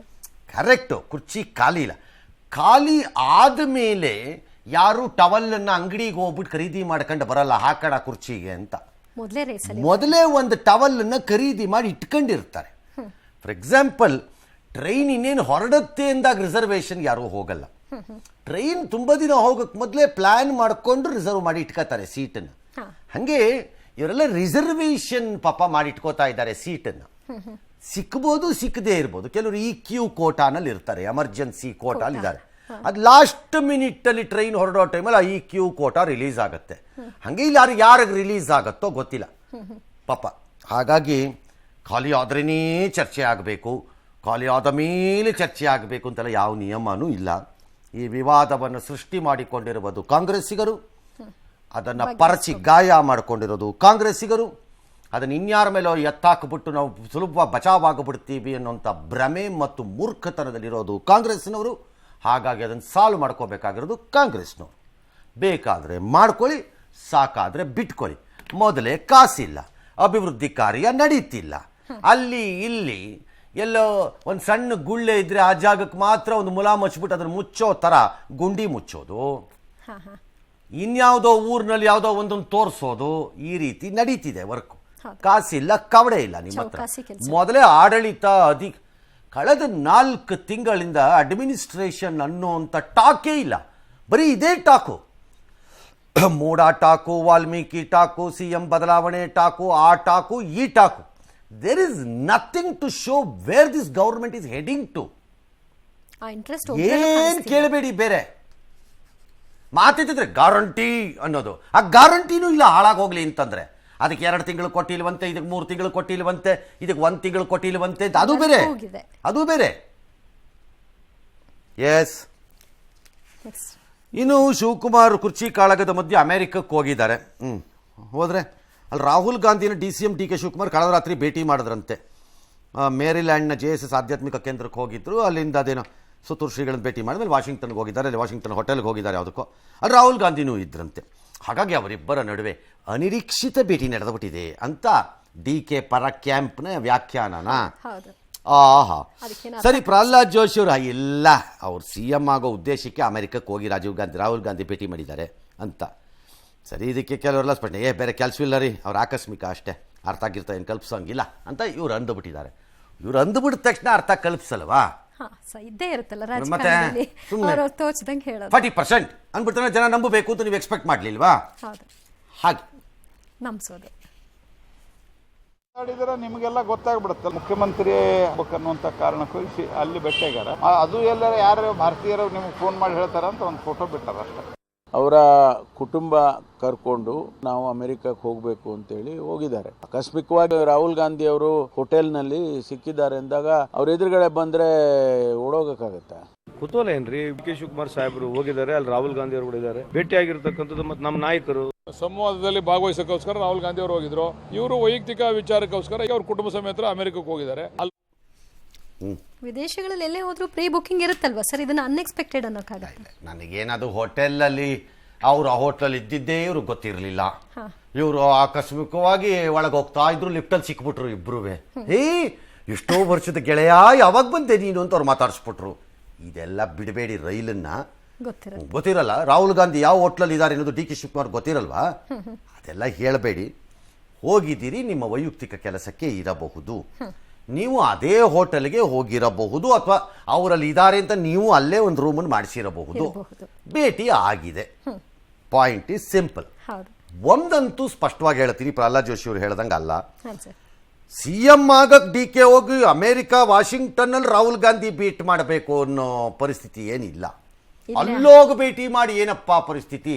ಕರೆಕ್ಟು, ಕುರ್ಚಿ ಖಾಲಿ ಇಲ್ಲ. ಖಾಲಿ ಆದಮೇಲೆ ಯಾರು ಟವಲನ್ನು ಅಂಗಡಿಗೆ ಹೋಗ್ಬಿಟ್ಟು ಖರೀದಿ ಮಾಡ್ಕೊಂಡು ಬರಲ್ಲ ಹಾಕಡ ಕುರ್ಚಿಗೆ ಅಂತ. ಮೊದಲೇ ಒಂದು ಟವಲನ್ನು ಖರೀದಿ ಮಾಡಿ ಇಟ್ಕೊಂಡಿರ್ತಾರೆ. ಫಾರ್ ಎಕ್ಸಾಂಪಲ್, ಟ್ರೈನ್ ಇನ್ನೇನು ಹೊರಡುತ್ತೆ ಅಂದಾಗ ರಿಸರ್ವೇಷನ್ಗೆ ಯಾರೂ ಹೋಗಲ್ಲ. ಟ್ರೈನ್ ತುಂಬ ದಿನ ಹೋಗೋಕ್ಕೆ ಮೊದಲೇ ಪ್ಲ್ಯಾನ್ ಮಾಡಿಕೊಂಡು ರಿಸರ್ವ್ ಮಾಡಿ ಇಟ್ಕೋತಾರೆ ಸೀಟನ್ನು. ಹಾಗೆ ಇವರೆಲ್ಲ ರಿಸರ್ವೇಷನ್ ಪಾಪ ಮಾಡಿ ಇಟ್ಕೋತಾ ಇದ್ದಾರೆ ಸೀಟನ್ನು. ಸಿಕ್ಬೋದು, ಸಿಕ್ಕದೇ ಇರ್ಬೋದು. ಕೆಲವರು ಈ ಕ್ಯೂ ಕೋಟಾನಲ್ಲಿ ಇರ್ತಾರೆ, ಎಮರ್ಜೆನ್ಸಿ ಕೋಟಾಲ್ ಇದ್ದಾರೆ. ಅದು ಲಾಸ್ಟ್ ಮಿನಿಟಲ್ಲಿ ಟ್ರೈನ್ ಹೊರಡೋ ಟೈಮಲ್ಲಿ ಈ ಕ್ಯೂ ಕೋಟಾ ರಿಲೀಸ್ ಆಗುತ್ತೆ. ಹಾಗೆ ಇಲ್ಲಿ ಯಾರಿಗೆ ರಿಲೀಸ್ ಆಗುತ್ತೋ ಗೊತ್ತಿಲ್ಲ ಪಾಪ. ಹಾಗಾಗಿ ಖಾಲಿ ಆದ್ರೇ ಚರ್ಚೆ ಆಗಬೇಕು, ಖಾಲಿ ಆದ ಮೇಲೆ ಚರ್ಚೆ ಆಗಬೇಕು ಅಂತೆಲ್ಲ ಯಾವ ನಿಯಮನೂ ಇಲ್ಲ. ಈ ವಿವಾದವನ್ನು ಸೃಷ್ಟಿ ಮಾಡಿಕೊಂಡಿರುವುದು ಕಾಂಗ್ರೆಸ್ಸಿಗರು, ಅದನ್ನು ಪರಚಿ ಗಾಯ ಮಾಡಿಕೊಂಡಿರೋದು ಕಾಂಗ್ರೆಸ್ಸಿಗರು, ಅದನ್ನು ಇನ್ಯಾರ ಮೇಲೋ ಎತ್ತಾಕ್ಬಿಟ್ಟು ನಾವು ಸುಲಭ ಬಚಾವಾಗ್ಬಿಡ್ತೀವಿ ಅನ್ನೋಂಥ ಭ್ರಮೆ ಮತ್ತು ಮೂರ್ಖತನದಲ್ಲಿರೋದು ಕಾಂಗ್ರೆಸ್ನವರು. ಹಾಗಾಗಿ ಅದನ್ನು ಸಾಲ್ವ್ ಮಾಡ್ಕೋಬೇಕಾಗಿರೋದು ಕಾಂಗ್ರೆಸ್ನವರು. ಬೇಕಾದರೆ ಮಾಡ್ಕೊಳ್ಳಿ, ಸಾಕಾದರೆ ಬಿಟ್ಕೊಳ್ಳಿ. ಮೊದಲೇ ಕಾಸಿಲ್ಲ, ಅಭಿವೃದ್ಧಿ ಕಾರ್ಯ ನಡೀತಿಲ್ಲ. ಅಲ್ಲಿ ಇಲ್ಲಿ ಎಲ್ಲೋ ಒಂದು ಸಣ್ಣ ಗುಳ್ಳೆ ಇದ್ದರೆ ಆ ಜಾಗಕ್ಕೆ ಮಾತ್ರ ಒಂದು ಮುಲಾ ಮುಚ್ಚಿಬಿಟ್ಟು ಅದನ್ನು ಮುಚ್ಚೋ ಥರ ಗುಂಡಿ ಮುಚ್ಚೋದು, ಇನ್ಯಾವುದೋ ಊರಿನಲ್ಲಿ ಯಾವುದೋ ಒಂದೊಂದು ತೋರಿಸೋದು, ಈ ರೀತಿ ನಡೀತಿದೆ ವರ್ಕು. ಕಾಸಿಲ್ಲ, ಕವಡೆ ಇಲ್ಲ ನಿಮ್ಮ ಹತ್ರ. ಮೊದಲೇ ಆಡಳಿತ ಕಳೆದ 4 ತಿಂಗಳಿಂದ ಅಡ್ಮಿನಿಸ್ಟ್ರೇಷನ್ ಅನ್ನೋಂಥ ಟಾಕೇ ಇಲ್ಲ. ಬರೀ ಇದೇ talk, MUDA talk, Valmiki talk, CM ಬದಲಾವಣೆ ಟಾಕು, ಆ ಟಾಕು, ಈ talk. There is nothing to show where this government is heading to. ಏನ್ ಕೇಳಬೇಡಿ, ಬೇರೆ ಮಾತಿದ್ರೆ ಗ್ಯಾರಂಟಿ ಅನ್ನೋದು. ಆ ಗ್ಯಾರಂಟಿನೂ ಇಲ್ಲ ಹಾಳಾಗೋಗ್ಲಿ ಅಂತಂದ್ರೆ. ಅದಕ್ಕೆ 2 ತಿಂಗಳು ಕೊಟ್ಟಿಲ್ವಂತೆ, ಇದಕ್ಕೆ 3 ತಿಂಗಳು ಕೊಟ್ಟಿಲ್ವಂತೆ, ಇದಕ್ಕೆ 1 ತಿಂಗಳು ಕೊಟ್ಟಿಲ್ವಂತೆ ಅಂತ. ಅದು ಬೇರೆ, ಅದು ಬೇರೆ. ಎಸ್. ಇನ್ನು ಶಿವಕುಮಾರ್ ಕುರ್ಚಿ ಕಾಳಗದ ಮಧ್ಯೆ ಅಮೆರಿಕಕ್ಕೆ ಹೋಗಿದ್ದಾರೆ. ಹೋದ್ರೆ ಅಲ್ಲಿ ರಾಹುಲ್ ಗಾಂಧಿನ DCM DK ಶಿವಕುಮಾರ್ ಕಳೆದ ರಾತ್ರಿ ಭೇಟಿ ಮಾಡಿದ್ರಂತೆ. ಮೇರಿಲ್ಯಾಂಡ್ನ JSS ಆಧ್ಯಾತ್ಮಿಕ ಕೇಂದ್ರಕ್ಕೆ ಹೋಗಿದ್ರು. ಅಲ್ಲಿಂದ ಅದೇನೋ ಸುತ್ತೂರು ಶ್ರೀಗಳನ್ನ ಭೇಟಿ ಮಾಡಿದ್ಮೇಲೆ ವಾಷಿಂಗ್ಟನ್ಗೆ ಹೋಗಿದ್ದಾರೆ. ಅಲ್ಲಿ ವಾಷಿಂಗ್ಟನ್ ಹೋಟೆಲ್ಗೆ ಹೋಗಿದ್ದಾರೆ ಯಾವುದಕ್ಕೋ. ಅಲ್ಲಿ ರಾಹುಲ್ ಗಾಂಧಿನೂ ಇದ್ರಂತೆ. ಹಾಗಾಗಿ ಅವರಿಬ್ಬರ ನಡುವೆ ಅನಿರೀಕ್ಷಿತ ಭೇಟಿ ನಡೆದುಬಿಟ್ಟಿದೆ ಅಂತ DK ಪರ ಕ್ಯಾಂಪ್ನ ವ್ಯಾಖ್ಯಾನನ. ಆಹಾ, ಸರಿ. ಪ್ರಹ್ಲಾದ್ ಜೋಶಿ ಅವರು ಇಲ್ಲ, ಅವ್ರು CM ಆಗೋ ಉದ್ದೇಶಕ್ಕೆ ಅಮೆರಿಕಕ್ಕೆ ಹೋಗಿ ರಾಹುಲ್ ಗಾಂಧಿ ಭೇಟಿ ಮಾಡಿದ್ದಾರೆ ಅಂತ. ಸರಿ, ಇದಕ್ಕೆ ಕೆಲವರೆಲ್ಲ ಸ್ಪಷ್ಟನೆ, ಬೇರೆ ಕೆಲಸವಿಲ್ಲ ರೀ, ಅವ್ರು ಆಕಸ್ಮಿಕ ಅಷ್ಟೇ, ಅರ್ಥ ಆಗಿರ್ತಾ ಏನು ಕಲ್ಪಿಸೋಂಗಿಲ್ಲ ಅಂತ ಇವ್ರು ಅಂದುಬಿಟ್ಟಿದ್ದಾರೆ. ಇವ್ರು ಅಂದುಬಿಟ್ಟ ತಕ್ಷಣ ಅರ್ಥ ಕಲ್ಪಿಸಲ್ವಾ? ಇದ್ದೇ ಇರುತ್ತಲ್ಲ ರಾಜಕಾರಣದಲ್ಲಿ, 40% ಅಂದ್ಬಿಡ್ತಾರೆ ಜನ ನಂಬಬೇಕು ಅಂತ ನೀವು ಎಕ್ಸ್ಪೆಕ್ಟ್ ಮಾಡಲಿಲ್ವಾ? ಹಾಗೆ ನಂಬಿಸೋದು ಮಾಡಿದ್ರೆ ನಿಮಗೆಲ್ಲ ಗೊತ್ತಾಗ್ಬಿಡುತ್ತೆ. ಮುಖ್ಯಮಂತ್ರಿ ಅನ್ನುವಂಥ ಕಾರಣಕ್ಕೋಗಿ ಅಲ್ಲಿ ಭೇಟಿಯಾಗ್ಯಾರ. ಅದು ಎಲ್ಲರ ಯಾರು ಭಾರತೀಯರು ನಿಮ್ಗೆ ಫೋನ್ ಮಾಡಿ ಹೇಳ್ತಾರ ಅಂತ ಒಂದು ಫೋಟೋ ಬಿಟ್ಟಾರ ಅಷ್ಟೇ. ಅವರ ಕುಟುಂಬ ಕರ್ಕೊಂಡು ನಾವು ಅಮೆರಿಕಕ್ಕೆ ಹೋಗಬೇಕು ಅಂತೇಳಿ ಹೋಗಿದ್ದಾರೆ. ಆಕಸ್ಮಿಕವಾಗಿ ರಾಹುಲ್ ಗಾಂಧಿ ಅವರು ಹೋಟೆಲ್ನಲ್ಲಿ ಸಿಕ್ಕಿದ್ದಾರೆ ಅಂದಾಗ ಅವ್ರ ಎದುರುಗಡೆ ಬಂದ್ರೆ ಓಡೋಗಕ್ಕಾಗತ್ತೆ? ಕುತೂಹಲ ಏನ್ರಿ? DK ಶಿವಕುಮಾರ್ ಸಾಹೇಬರು ಹೋಗಿದ್ದಾರೆ, ಅಲ್ಲಿ ರಾಹುಲ್ ಗಾಂಧಿ ಅವರು ಕೂಡ ಇದ್ದಾರೆ, ಭೇಟಿ ಆಗಿರ್ತಕ್ಕಂಥದ್ದು. ಮತ್ತು ನಮ್ಮ ನಾಯಕರು ಸಂವಾದದಲ್ಲಿ ಭಾಗವಹಿಸೋಕ್ಕೋಸ್ಕರ ರಾಹುಲ್ ಗಾಂಧಿ ಅವರು ಹೋಗಿದ್ರು. ಇವರು ವೈಯಕ್ತಿಕ ವಿಚಾರಕ್ಕೋಸ್ಕರ ಅವ್ರ ಕುಟುಂಬ ಸಮೇತ ಅಮೆರಿಕಕ್ಕೆ ಹೋಗಿದ್ದಾರೆ. ವಿದೇಶಗಳಲ್ಲಿ ಎಲ್ಲೇ ಹೋದ್ರು ಪ್ರೀ ಬುಕಿಂಗ್ ಇರುತ್ತಲ್ವಾ ಸರ್? ಇದನ್ನ ಅನ್ಎಕ್ಸ್ಪೆಕ್ಟೆಡ್ ಅನ್ನೋಕ್ಕಾಗಲ್ಲ. ನನಗೇನದು ಹೋಟೆಲಲ್ಲಿ ಅವರು ಆ ಹೋಟ್ಲಲ್ಲಿ ಇದ್ದಿದ್ದೇ ಇವ್ರು ಗೊತ್ತಿರಲಿಲ್ಲ. ಇವರು ಆಕಸ್ಮಿಕವಾಗಿ ಒಳಗೆ ಹೋಗ್ತಾ ಇದ್ರು, ಲಿಫ್ಟಲ್ಲಿ ಸಿಕ್ಬಿಟ್ರು ಇಬ್ರು. ಎಷ್ಟೋ ವರ್ಷದ ಗೆಳೆಯ, ಯಾವಾಗ ಬಂದೆ ನೀನು ಅಂತ ಅವ್ರು ಮಾತಾಡಿಸ್ಬಿಟ್ರು. ಇದೆಲ್ಲ ಬಿಡಬೇಡಿ. ರೈಲನ್ನ ಗೊತ್ತಿರಲ್ಲ, ರಾಹುಲ್ ಗಾಂಧಿ ಯಾವ ಹೋಟ್ಲಲ್ಲಿ ಇದ್ದಾರೆ ಅನ್ನೋದು DK ಶಿವಕುಮಾರ್ ಗೊತ್ತಿರಲ್ವಾ? ಅದೆಲ್ಲ ಹೇಳಬೇಡಿ. ಹೋಗಿದ್ದೀರಿ, ನಿಮ್ಮ ವೈಯಕ್ತಿಕ ಕೆಲಸಕ್ಕೆ ಇರಬಹುದು, ನೀವು ಅದೇ ಹೋಟೆಲ್ಗೆ ಹೋಗಿರಬಹುದು, ಅಥವಾ ಅವರಲ್ಲಿ ಇದ್ದಾರೆ ಅಂತ ನೀವು ಅಲ್ಲೇ ಒಂದು ರೂಮನ್ನು ಮಾಡಿಸಿರಬಹುದು. ಭೇಟಿ ಆಗಿದೆ. Point is simple. ಒಂದಂತೂ ಸ್ಪಷ್ಟವಾಗಿ ಹೇಳ್ತೀನಿ, ಪ್ರಹ್ಲಾದ್ ಜೋಶಿ ಅವರು ಹೇಳ್ದಂಗೆ ಅಲ್ಲ. CM ಆಗಕ್ಕೆ DK ಹೋಗಿ ಅಮೆರಿಕ ವಾಷಿಂಗ್ಟನ್ನಲ್ಲಿ ರಾಹುಲ್ ಗಾಂಧಿ ಭೇಟಿ ಮಾಡಬೇಕು ಅನ್ನೋ ಪರಿಸ್ಥಿತಿ ಏನಿಲ್ಲ. ಅಲ್ಲೋಗಿ ಭೇಟಿ ಮಾಡಿ ಏನಪ್ಪ ಪರಿಸ್ಥಿತಿ?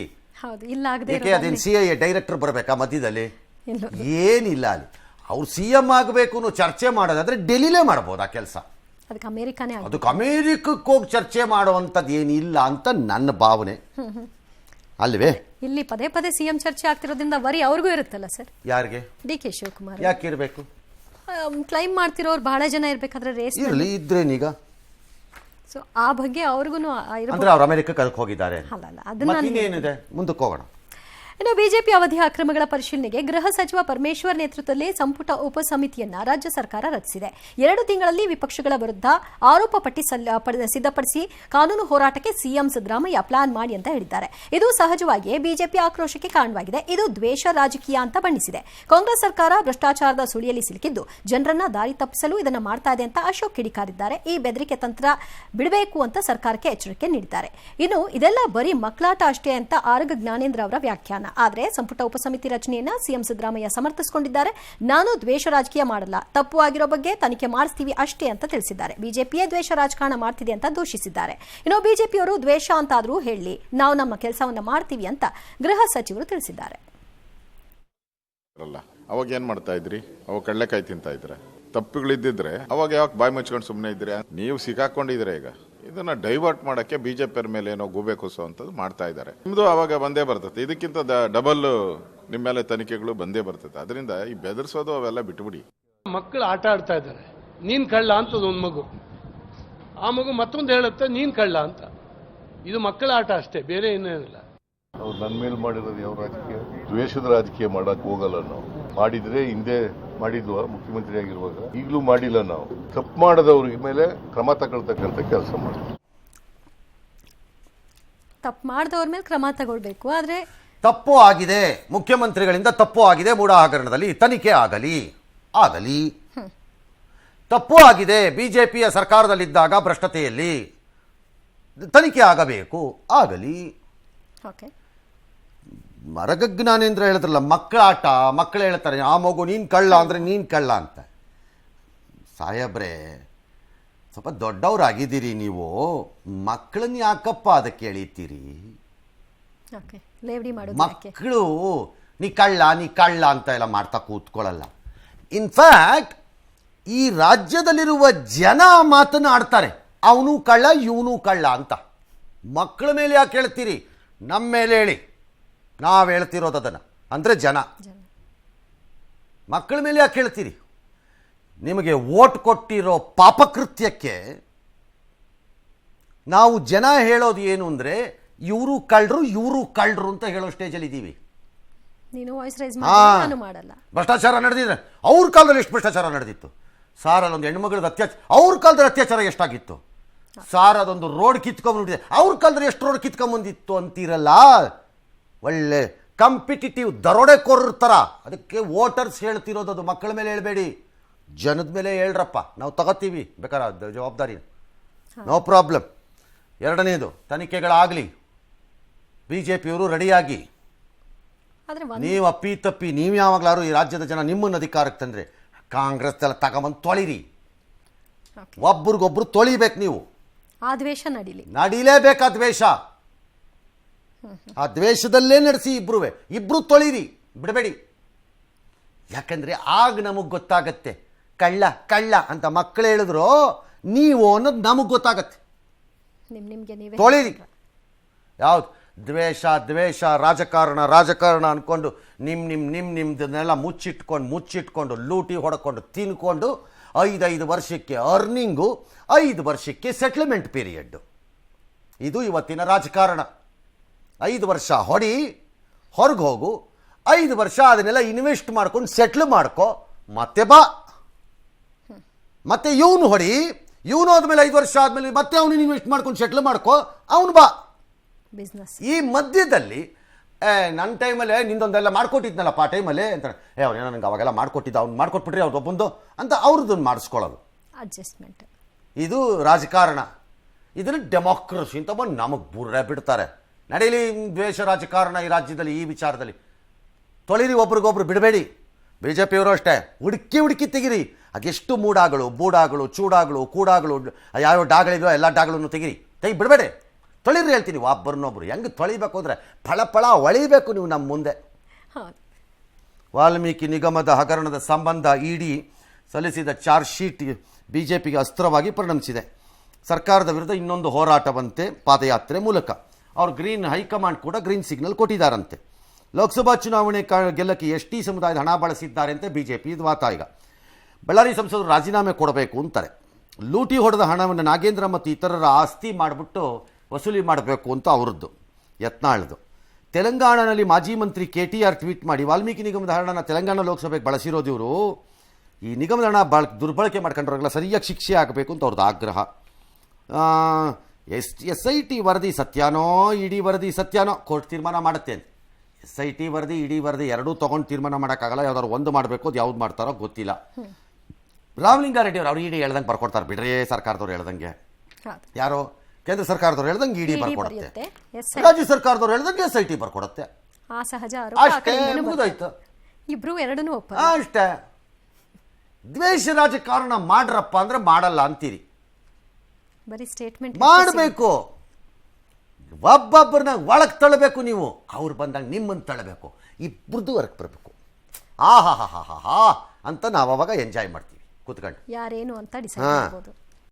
ಏಕೆ ಅದೇನು CIA ಡೈರೆಕ್ಟರ್ ಬರಬೇಕಾ ಮಧ್ಯದಲ್ಲಿ? ಏನಿಲ್ಲ. ಅಲ್ಲಿ ಅವ್ರು CM ಆಗಬೇಕು ಅನ್ನೋ ಚರ್ಚೆ ಮಾಡೋದಾದ್ರೆ ಡೆಲ್ಲಿಲೇ ಮಾಡ್ಬೋದು ಆ ಕೆಲಸ. ಅದಕ್ಕೆ ಅಮೇರಿಕಕ್ಕೆ ಹೋಗಿ ಚರ್ಚೆ ಮಾಡುವಂಥದ್ದು ಏನಿಲ್ಲ ಅಂತ ನನ್ನ ಭಾವನೆ. ಅಲ್ವೇ? ಇಲ್ಲಿ ಪದೇ ಪದೇ ಸಿಎಂ ಚರ್ಚೆ ಆಗ್ತಿರೋದ್ರಿಂದ ವರಿ ಅವ್ರಿಗೂ ಇರುತ್ತಲ್ಲ ಸರ್. ಯಾರಿಗೆ? DK ಶಿವಕುಮಾರ್ ಯಾಕೆ ಇರಬೇಕು? ಕ್ಲೈಮ್ ಮಾಡ್ತಿರೋರು ಬಹಳ ಜನ ಇರ್ಬೇಕಾದ್ರೆ ರೇಸ್ ಇರಲಿ, ಇದ್ರೇನೀಗ? ಸೊ ಆ ಬಗ್ಗೆ ಅವ್ರಿಗೂ ಅಂದ್ರೆ ಅವ್ರು ಅಮೆರಿಕಕ್ಕೆ ಹೋಗಿದ್ದಾರೆ, ಅಲ್ಲ ಅದನ್ನ ಏನಿದೆ, ಮುಂದಕ್ಕೆ ಹೋಗೋಣ. ಇನ್ನು ಬಿಜೆಪಿ ಅವಧಿಯ ಅಕ್ರಮಗಳ ಪರಿಶೀಲನೆಗೆ ಗೃಹ ಸಚಿವ ಪರಮೇಶ್ವರ್ ನೇತೃತ್ವದಲ್ಲಿ ಸಂಪುಟ ಉಪಸಮಿತಿಯನ್ನ ರಾಜ್ಯ ಸರ್ಕಾರ ರಚಿಸಿದೆ. 2 ತಿಂಗಳಲ್ಲಿ ವಿಪಕ್ಷಗಳ ವಿರುದ್ಧ ಆರೋಪ ಪಟ್ಟಿ ಸಿದ್ಧಪಡಿಸಿ ಕಾನೂನು ಹೋರಾಟಕ್ಕೆ ಸಿಎಂ ಸಿದ್ದರಾಮಯ್ಯ ಪ್ಲಾನ್ ಮಾಡಿ ಅಂತ ಹೇಳಿದ್ದಾರೆ. ಇದು ಸಹಜವಾಗಿಯೇ ಬಿಜೆಪಿ ಆಕ್ರೋಶಕ್ಕೆ ಕಾರಣವಾಗಿದೆ. ಇದು ದ್ವೇಷ ರಾಜಕೀಯ ಅಂತ ಬಣ್ಣಿಸಿದೆ. ಕಾಂಗ್ರೆಸ್ ಸರ್ಕಾರ ಭ್ರಷ್ಟಾಚಾರದ ಸುಳಿಯಲ್ಲಿ ಸಿಲುಕಿದ್ದು ಜನರನ್ನ ದಾರಿ ತಪ್ಪಿಸಲು ಇದನ್ನ ಮಾಡ್ತಾ ಇದೆ ಅಂತ ಅಶೋಕ್ ಕಿಡಿಕಾರಿದ್ದಾರೆ. ಈ ಬೆದರಿಕೆ ತಂತ್ರ ಬಿಡಬೇಕು ಅಂತ ಸರ್ಕಾರಕ್ಕೆ ಎಚ್ಚರಿಕೆ ನೀಡಿದ್ದಾರೆ. ಇನ್ನು ಇದೆಲ್ಲ ಬರೀ ಮಕ್ಕಳಾಟ ಅಷ್ಟೇ ಅಂತ ಆರಗ ಜ್ಞಾನೇಂದ್ರ ಅವರ ವ್ಯಾಖ್ಯಾನ. ಆದರೆ ಸಂಪುಟ ಉಪಸಮಿತಿ ರಚನೆಯನ್ನ ಸಿಎಂ ಸಿದ್ದರಾಮಯ್ಯ ಸಮರ್ಥಿಸಿಕೊಂಡಿದ್ದಾರೆ. ನಾನು ದ್ವೇಷ ರಾಜಕೀಯ ಮಾಡಲ್ಲ, ತಪ್ಪು ಆಗಿರೋ ಬಗ್ಗೆ ತನಿಖೆ ಮಾಡಿಸ್ತೀವಿ ಅಷ್ಟೇ ಅಂತ ತಿಳಿಸಿದ್ದಾರೆ. ಬಿಜೆಪಿಯೇ ದ್ವೇಷ ರಾಜಕಾರಣ ಮಾಡ್ತಿದೆ ಅಂತ ದೂಷಿಸಿದ್ದಾರೆ. ಇನ್ನು ಬಿಜೆಪಿಯವರು ದ್ವೇಷ ಅಂತಾದ್ರೂ ಹೇಳಿ, ನಾವು ನಮ್ಮ ಕೆಲಸವನ್ನ ಮಾಡ್ತೀವಿ ಅಂತ ಗೃಹ ಸಚಿವರು ತಿಳಿಸಿದ್ದಾರೆ. ಅವಾಗ ಏನ್ ಮಾಡ್ತಾ ಇದ್ರಿ? ಅವಾಗ ಕಡಲೆಕಾಯಿ ತಿಂತಾ ಇದ್ರೆ ತಪ್ಪುಗಳಿದ್ದಿದ್ರೆ ಅವಾಗ ಯಾಕೆ ಬಾಯಿ ಮುಚ್ಕೊಂಡು ಸುಮ್ಮನೆ ಇದ್ರೆ? ನೀವು ಸಿಕ್ಕಾಕೊಂಡಿದ್ರೆ ಈಗ ಇದನ್ನ ಡೈವರ್ಟ್ ಮಾಡಕ್ಕೆ ಬಿಜೆಪಿ ಮೇಲೆ ಏನೋ ಗೂಬೆ ಕುಸೋ ಅಂತದ್ದು ಮಾಡ್ತಾ ಇದ್ದಾರೆ. ನಿಮ್ದು ಅವಾಗ ಬಂದೇ ಬರ್ತದೆ, ಇದಕ್ಕಿಂತ ಡಬಲ್ ನಿಮ್ಮ ಮೇಲೆ ತನಿಖೆಗಳು ಬಂದೇ ಬರ್ತದೆ. ಅದರಿಂದ ಈ ಬೆದರ್ಸೋದು ಅವೆಲ್ಲ ಬಿಟ್ಬಿಡಿ. ಮಕ್ಕಳು ಆಟ ಆಡ್ತಾ ಇದ್ದಾರೆ, ನೀನ್ ಕಳ್ಳ ಅಂತದ ಒಂದು ಮಗು, ಆ ಮಗು ಮತ್ತೊಂದು ಹೇಳುತ್ತೆ ನೀನ್ ಕಳ್ಳ ಅಂತ. ಇದು ಮಕ್ಕಳ ಆಟ ಅಷ್ಟೇ, ಬೇರೆ ಏನೇನಿಲ್ಲ. ಅವ್ರು ನನ್ನ ಮೇಲೆ ಮಾಡಿರೋದು ಯಾವ ರಾಜಕೀಯ? ದ್ವೇಷದ ರಾಜಕೀಯ ಮಾಡಕ್ ಹೋಗಲ್ಲ ನಾವು. ಮಾಡಿದ್ರೆ ಹಿಂದೆ ಮಾಡಿದ್ವಾ ಮುಖ್ಯಮಂತ್ರಿ ಆಗಿರುವಾಗ? ಈಗಲೂ ಮಾಡಿಲ್ಲ. ನಾವು ತಪ್ಪು ಮಾಡದವ್ರ ಮೇಲೆ ಕ್ರಮ ತಗೊಳ್ತಕ್ಕಂಥ ಕೆಲಸ ಮಾಡ್ತೀವಿ. ತಪ್ಪು ಮಾಡಿದವ್ರ ಮೇಲೆ ಕ್ರಮ ತಗೊಳ್ಬೇಕು. ಆದ್ರೆ ತಪ್ಪು ಆಗಿದೆ, ಮುಖ್ಯಮಂತ್ರಿಗಳಿಂದ ತಪ್ಪು ಆಗಿದೆ, ಮೂಢ ಹಗರಣದಲ್ಲಿ ತನಿಖೆ ಆಗಲಿ. ತಪ್ಪು ಆಗಿದೆ, ಬಿಜೆಪಿಯ ಸರ್ಕಾರದಲ್ಲಿದ್ದಾಗ ಭ್ರಷ್ಟತೆಯಲ್ಲಿ ತನಿಖೆ ಆಗಲಿ. ಮರಗಜ್ಞಾನೇಂದ್ರ ಹೇಳಿದ್ರಲ್ಲ, ಮಕ್ಕಳಾಟ, ಮಕ್ಕಳು ಹೇಳ್ತಾರೆ ಆ ಮಗು ನೀನು ಕಳ್ಳ ಅಂದರೆ ನೀನು ಕಳ್ಳ ಅಂತ. ಸಾಹೇಬ್ರೆ, ಸ್ವಲ್ಪ ದೊಡ್ಡವರಾಗಿದ್ದೀರಿ ನೀವು, ಮಕ್ಕಳನ್ನ ಯಾಕಪ್ಪ ಅದಕ್ಕೆ ಎಳಿತೀರಿ? ಮಕ್ಕಳು ನೀ ಕಳ್ಳ ಅಂತ ಎಲ್ಲ ಮಾಡ್ತಾ ಕೂತ್ಕೊಳ್ಳಲ್ಲ. ಇನ್ಫ್ಯಾಕ್ಟ್ ಈ ರಾಜ್ಯದಲ್ಲಿರುವ ಜನ ಮಾತನಾಡ್ತಾರೆ, ಅವನು ಕಳ್ಳ ಇವನು ಕಳ್ಳ ಅಂತ. ಮಕ್ಕಳ ಮೇಲೆ ಯಾಕೆ ಹೇಳ್ತೀರಿ? ನಮ್ಮ ಮೇಲೆ ಹೇಳಿ, ನಾವು ಹೇಳ್ತಿರೋದು ಅದನ್ನು. ಅಂದರೆ ಜನ ಮಕ್ಕಳ ಮೇಲೆ ಯಾಕೆ ಹೇಳ್ತೀರಿ? ನಿಮಗೆ ವೋಟ್ ಕೊಟ್ಟಿರೋ ಪಾಪಕೃತ್ಯಕ್ಕೆ ನಾವು ಜನ ಹೇಳೋದು ಏನು ಅಂದರೆ ಇವರು ಕಳ್ಳರು ಅಂತ ಹೇಳೋ ಸ್ಟೇಜಲ್ಲಿ ಇದ್ದೀವಿ. ಭ್ರಷ್ಟಾಚಾರ ನಡೆದಿದೆ. ಅವ್ರ ಕಾಲದಲ್ಲಿ ಎಷ್ಟು ಭ್ರಷ್ಟಾಚಾರ ನಡೆದಿತ್ತು? ಸಾರಲ್ಲಿ ಒಂದು ಹೆಣ್ಮಗಳದ ಅತ್ಯಾಚಾರ, ಅವ್ರ ಕಾಲದಲ್ಲಿ ಅತ್ಯಾಚಾರ ಎಷ್ಟಾಗಿತ್ತು? ಸಾರ್ ಅದೊಂದು ರೋಡ್ ಕಿತ್ಕೊಂಡ್ಬಿಟ್ಟಿದೆ, ಅವ್ರ ಕಾಲದಲ್ಲಿ ಎಷ್ಟು ರೋಡ್ ಕಿತ್ಕೊಂಬಂದಿತ್ತು ಅಂತೀರಲ್ಲ. ಒಳ್ಳೆ ಕಾಂಪಿಟಿಟಿವ್ ದರೋಡೆಕೋರರ ಥರ. ಅದಕ್ಕೆ ವೋಟರ್ಸ್ ಹೇಳ್ತಿರೋದು, ಅದು ಮಕ್ಕಳ ಮೇಲೆ ಹೇಳಬೇಡಿ, ಜನದ ಮೇಲೆ ಹೇಳ್ರಪ್ಪ, ನಾವು ತಗೋತೀವಿ ಬೇಕಾದ್ರೆ ಜವಾಬ್ದಾರಿ, ನೋ ಪ್ರಾಬ್ಲಮ್. ಎರಡನೇದು, ತನಿಖೆಗಳಾಗಲಿ, ಬಿಜೆಪಿಯವರು ರೆಡಿಯಾಗಿ. ನೀವು ಅಪ್ಪಿ ತಪ್ಪಿ ನೀವು ಯಾವಾಗಲಾರು ಈ ರಾಜ್ಯದ ಜನ ನಿಮ್ಮನ್ನು ಅಧಿಕಾರಕ್ಕೆ ತಂದರೆ ಕಾಂಗ್ರೆಸ್ ಎಲ್ಲ ತಗೊಂಬಂದು ತೊಳಿರಿ. ಒಬ್ರಿಗೊಬ್ರು ತೊಳಿಬೇಕು. ನೀವು ಆ ದ್ವೇಷ ನಡೀಲೇಬೇಕು. ಆ ದ್ವೇಷದಲ್ಲೇ ನಡೆಸಿ ಇಬ್ರು ತೊಳಿರಿ, ಬಿಡಬೇಡಿ. ಯಾಕಂದ್ರೆ ಆಗ ನಮಗೆ ಗೊತ್ತಾಗತ್ತೆ ಕಳ್ಳ ಅಂತ ಮಕ್ಕಳು ಹೇಳಿದ್ರು ನೀವು ಅನ್ನೋದು ನಮಗೆ ಗೊತ್ತಾಗತ್ತೆ. ತೊಳಿರಿ. ಯಾವ್ದು ದ್ವೇಷ ರಾಜಕಾರಣ ಅನ್ಕೊಂಡು ನಿಮ್ದನ್ನೆಲ್ಲ ಮುಚ್ಚಿಟ್ಕೊಂಡು ಲೂಟಿ ಹೊಡ್ಕೊಂಡು ತಿನ್ಕೊಂಡು 5 ವರ್ಷಕ್ಕೆ ಅರ್ನಿಂಗು, 5 ವರ್ಷಕ್ಕೆ ಸೆಟ್ಲ್ಮೆಂಟ್ ಪೀರಿಯಡ್. ಇದು ಇವತ್ತಿನ ರಾಜಕಾರಣ. 5 ವರ್ಷ ಹೊಡಿ, ಹೊರಗೆ ಹೋಗು, 5 ವರ್ಷ ಅದನ್ನೆಲ್ಲ ಇನ್ವೆಸ್ಟ್ ಮಾಡ್ಕೊಂಡು ಸೆಟ್ಲ್ ಮಾಡ್ಕೊ, ಮತ್ತೆ ಬಾ. ಮತ್ತೆ ಇವನು ಹೊಡಿ, ಇವನು ಆದ್ಮೇಲೆ 5 ವರ್ಷ ಆದ್ಮೇಲೆ ಮತ್ತೆ ಅವನು ಇನ್ವೆಸ್ಟ್ ಮಾಡ್ಕೊಂಡು ಸೆಟ್ಲ್ ಮಾಡ್ಕೊ, ಅವನು ಬಾ. ಈ ಮಧ್ಯದಲ್ಲಿ ನನ್ನ ಟೈಮಲ್ಲೇ ನಿಂದೊಂದೆಲ್ಲ ಮಾಡ್ಕೊಟ್ಟಿದ್ನಲ್ಲಪ್ಪ ಆ ಟೈಮಲ್ಲೇ ಅಂತಾನೆ, ಅವ್ರೇನೋ ನನಗೆ ಅವಾಗೆಲ್ಲ ಮಾಡ್ಕೊಟ್ಟಿದ್ದ, ಅವ್ನು ಮಾಡ್ಕೊಟ್ಬಿಟ್ರಿ ಅವ್ರು ಒಬ್ಬಂದು ಅಂತ ಅವ್ರದ್ದನ್ನು ಮಾಡಿಸ್ಕೊಳ್ಳೋದು. ಅಡ್ಜಸ್ಟ್ಮೆಂಟ್. ಇದು ರಾಜಕಾರಣ. ಇದನ್ನು ಡೆಮೋಕ್ರಸಿ ಅಂತ ಬಂದು ನಮಗೆ ಬುರ್ರೆ ಬಿಡ್ತಾರೆ. ನಡೀಲಿ ದ್ವೇಷ ರಾಜಕಾರಣ ಈ ರಾಜ್ಯದಲ್ಲಿ. ಈ ವಿಚಾರದಲ್ಲಿ ತೊಳಿರಿ, ಒಬ್ರಿಗೊಬ್ರು ಬಿಡಬೇಡಿ. ಬಿಜೆಪಿಯವರು ಅಷ್ಟೇ, ಹುಡುಕಿ ತೆಗಿರಿ. ಅದೆಷ್ಟು ಮೂಡಾಗಳು, ಬೂಡಾಗಳು, ಚೂಡಾಗಳು, ಕೂಡಾಗಳು, ಯಾವ್ಯಾವ ಡಾಗಳಿದೋ ಎಲ್ಲ ಡಾಗಳನ್ನು ತೆಗಿರಿ, ಬಿಡಬೇಡಿ. ತೊಳಿರಿ ಹೇಳ್ತೀನಿ. ಒಬ್ಬರನ್ನೊಬ್ರು ಹೆಂಗೆ ತೊಳಿಬೇಕು ಅಂದರೆ ಫಳ ಹೊಳಿಬೇಕು ನೀವು ನಮ್ಮ ಮುಂದೆ. ವಾಲ್ಮೀಕಿ ನಿಗಮದ ಹಗರಣದ ಸಂಬಂಧ ಇಡಿ ಸಲ್ಲಿಸಿದ ಚಾರ್ಜ್ ಶೀಟ್ ಬಿಜೆಪಿಗೆ ಅಸ್ತ್ರವಾಗಿ ಪರಿಣಮಿಸಿದೆ. ಸರ್ಕಾರದ ವಿರುದ್ಧ ಇನ್ನೊಂದು ಹೋರಾಟವಂತೆ ಪಾದಯಾತ್ರೆ ಮೂಲಕ ಅವ್ರ ಗ್ರೀನ್ ಹೈಕಮಾಂಡ್ ಕೂಡ ಗ್ರೀನ್ ಸಿಗ್ನಲ್ ಕೊಟ್ಟಿದ್ದಾರಂತೆ. ಲೋಕಸಭಾ ಚುನಾವಣೆ ಗೆಲ್ಲಕ್ಕೆ ಎಸ್ ಟಿ ಸಮುದಾಯದ ಹಣ ಬಳಸಿದ್ದಾರೆ ಅಂತ BJP ಇದು ವಾತ. ಈಗ ಬಳ್ಳಾರಿ ಸಂಸದರು ರಾಜೀನಾಮೆ ಕೊಡಬೇಕು ಅಂತಾರೆ. ಲೂಟಿ ಹೊಡೆದ ಹಣವನ್ನು ನಾಗೇಂದ್ರ ಮತ್ತು ಇತರರ ಆಸ್ತಿ ಮಾಡಿಬಿಟ್ಟು ವಸೂಲಿ ಮಾಡಬೇಕು ಅಂತ ಅವ್ರದ್ದು ಯತ್ನಾಳ್ದು. ತೆಲಂಗಾಣದಲ್ಲಿ ಮಾಜಿ ಮಂತ್ರಿ KTR ಟ್ವೀಟ್ ಮಾಡಿ ವಾಲ್ಮೀಕಿ ನಿಗಮದ ಹಣನ ತೆಲಂಗಾಣ ಲೋಕಸಭೆಗೆ ಬಳಸಿರೋದು ಇವರು. ಈ ನಿಗಮದ ಹಣ ದುರ್ಬಳಕೆ ಮಾಡ್ಕೊಂಡ್ರಲ್ಲ ಸರಿಯಾಗಿ ಶಿಕ್ಷೆ ಆಗಬೇಕು ಅಂತ ಅವ್ರದ್ದು ಆಗ್ರಹ. SIT ವರದಿ ಸತ್ಯಾನೋ ಇಡಿ ವರದಿ ಸತ್ಯಾನೋ ಕೋರ್ಟ್ ತೀರ್ಮಾನ ಮಾಡುತ್ತೆ ಅಂತ. SIT ವರದಿ ಇಡಿ ವರದಿ ಎರಡೂ ತೊಗೊಂಡು ತೀರ್ಮಾನ ಮಾಡೋಕ್ಕಾಗಲ್ಲ. ಯಾವ್ದಾದ್ರು ಒಂದು ಮಾಡಬೇಕು, ಅದು ಯಾವ್ದು ಮಾಡ್ತಾರೋ ಗೊತ್ತಿಲ್ಲ. ರಾಮಲಿಂಗಾರೆಡ್ಡಿ ಅವ್ರು ಇಡಿ ಹೇಳ್ದಂಗೆ ಬರ್ಕೊಡ್ತಾರೆ ಬಿಡ್ರಿ, ಸರ್ಕಾರದವ್ರು ಹೇಳ್ದಂಗೆ. ಯಾರೋ ಕೇಂದ್ರ ಸರ್ಕಾರದವ್ರು ಹೇಳ್ದಂಗೆ ಇಡಿ ಬರ್ಕೊಡುತ್ತೆ, ರಾಜ್ಯ ಸರ್ಕಾರದವ್ರು ಹೇಳ್ದಂಗೆ SIT ಬರ್ಕೊಡುತ್ತೆ. ಅಷ್ಟೇ, ಮುಗಿದೋಯ್ತು. ಇಬ್ರು ಎರಡನ್ನೂ ಅಷ್ಟೇ. ದ್ವೇಷ ರಾಜಕಾರಣ ಮಾಡ್ರಪ್ಪ ಅಂದ್ರೆ ಮಾಡಲ್ಲ ಅಂತೀರಿ. ಬರೀ ಸ್ಟೇಟ್ಮೆಂಟ್ ಮಾಡಬೇಕು. ಒಬ್ಬೊಬ್ಬರನ್ನ ಒಳಗೆ ತಳ್ಳಬೇಕು ನೀವು, ಅವ್ರು ಬಂದಾಗ ನಿಮ್ಮನ್ನು ತಳ್ಳಬೇಕು. ಇಬ್ಬರದ್ದು ಹೊರಗೆ ಬರಬೇಕು. ಹಾ ಅಂತ ನಾವು ಅವಾಗ ಎಂಜಾಯ್ ಮಾಡ್ತೀವಿ ಕೂತ್ಕೊಂಡು. ಯಾರೇನು ಅಂತ ಡಿಸೈಡ್ ಮಾಡ್ಬೋದು.